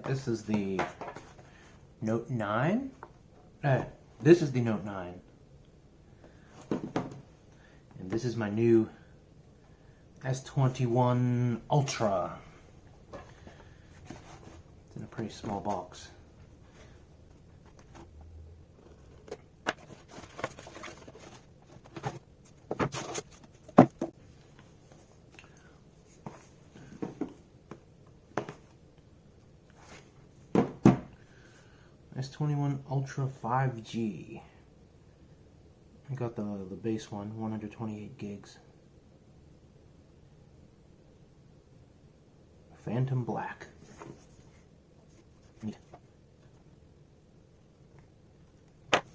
This is the Note 9. This is the Note 9. And this is my new S21 Ultra. It's in a pretty small box. S21 Ultra 5G. I got the base one, 128 gigs. Phantom Black. Neat.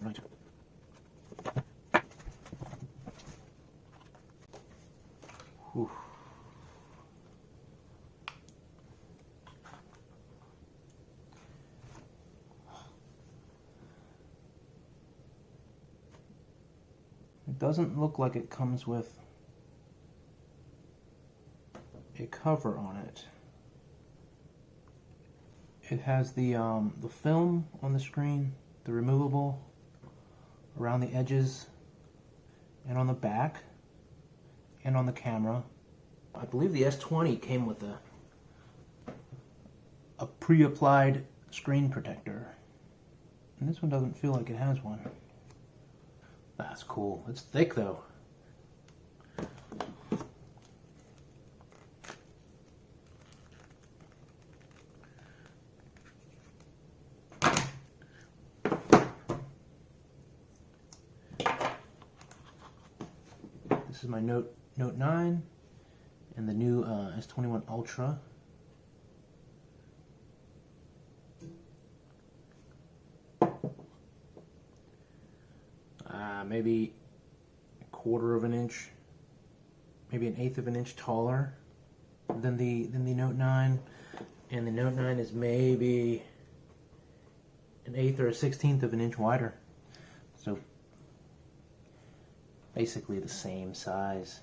Right. Whew. It doesn't look like it comes with a cover on it. It has the film on the screen, the removable, around the edges, and on the back, and on the camera. I believe the S20 came with a pre-applied screen protector. And this one doesn't feel like it has one. That's cool. It's thick though. This is my Note 9 and the new S21 Ultra. Maybe a quarter of an inch, maybe an eighth of an inch taller than the Note 9, and the Note 9 is maybe an eighth or a 16th of an inch wider. So basically the same size.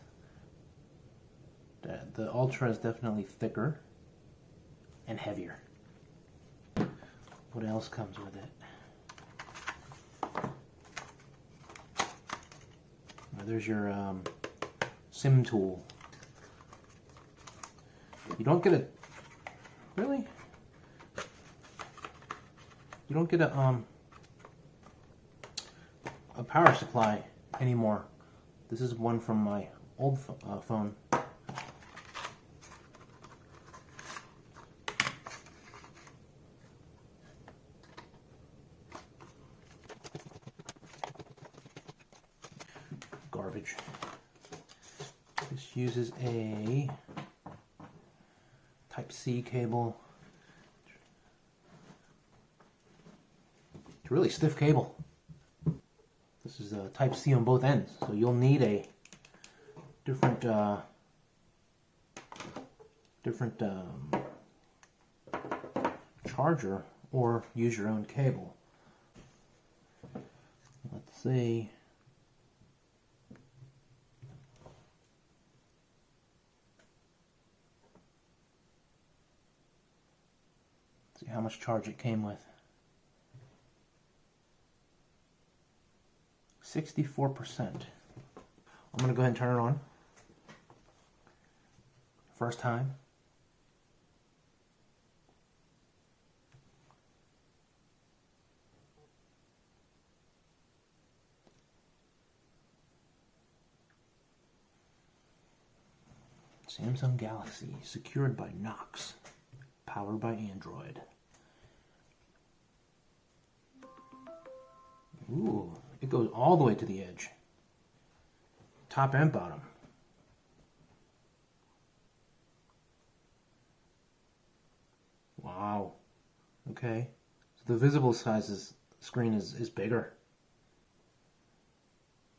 The Ultra is definitely thicker and heavier. What else comes with it? There's your SIM tool. You don't get a really. You don't get a power supply anymore. This is one from my old phone. Garbage. This uses a Type-C cable. It's a really stiff cable. This is a Type-C on both ends, so you'll need a different charger or use your own cable. Let's see. See how much charge it came with. 64%. I'm going to go ahead and turn it on. First time. Samsung Galaxy, secured by Knox, powered by Android. Ooh, it goes all the way to the edge. Top and bottom. Wow. Okay. So the visible screen is bigger.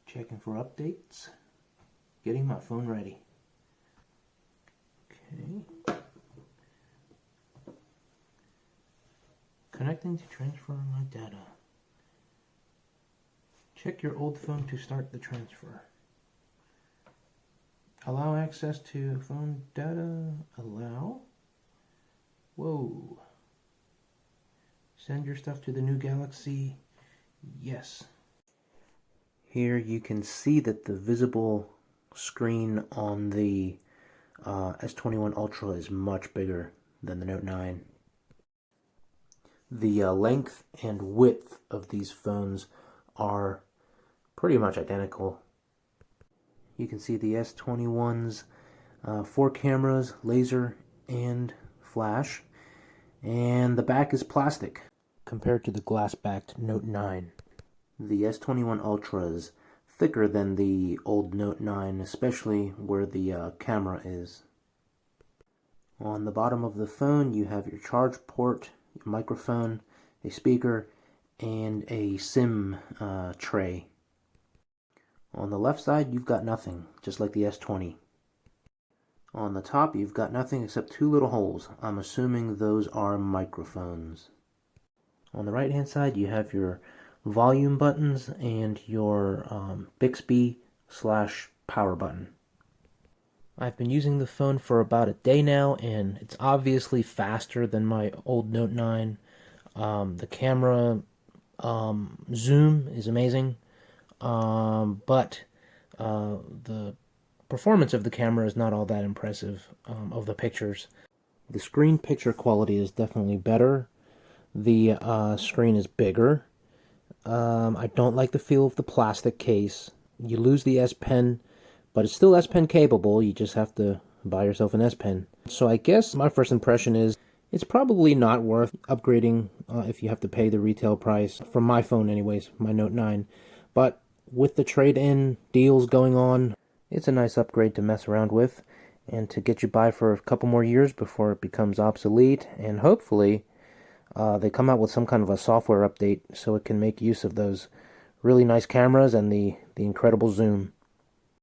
Checking for updates. Getting my phone ready. Okay. Connecting to transfer my data. Check your old phone to start the transfer. Allow access to phone data. Allow. Whoa. Send your stuff to the new Galaxy. Yes. Here you can see that the visible screen on the S21 Ultra is much bigger than the Note 9. The length and width of these phones are pretty much identical. You can see the S21's 4 cameras, laser and flash, and the back is plastic compared to the glass-backed Note 9. The S21 Ultra is thicker than the old Note 9, especially where the camera is. On the bottom of the phone you have your charge port, your microphone, a speaker, and a SIM tray. On the left side you've got nothing, just like the S20. On the top you've got nothing except 2 little holes. I'm assuming those are microphones. On the right hand side you have your volume buttons and your Bixby/power button. I've been using the phone for about a day now, and it's obviously faster than my old Note 9. The camera zoom is amazing, but the performance of the camera is not all that impressive of the pictures. The screen picture quality is definitely better. The screen is bigger. I don't like the feel of the plastic case. You lose the S Pen, but it's still S Pen capable. You just have to buy yourself an S Pen. So I guess my first impression is it's probably not worth upgrading if you have to pay the retail price, from my phone anyways, my Note 9. But with the trade-in deals going on, it's a nice upgrade to mess around with and to get you by for a couple more years before it becomes obsolete, and hopefully they come out with some kind of a software update so it can make use of those really nice cameras and the incredible zoom.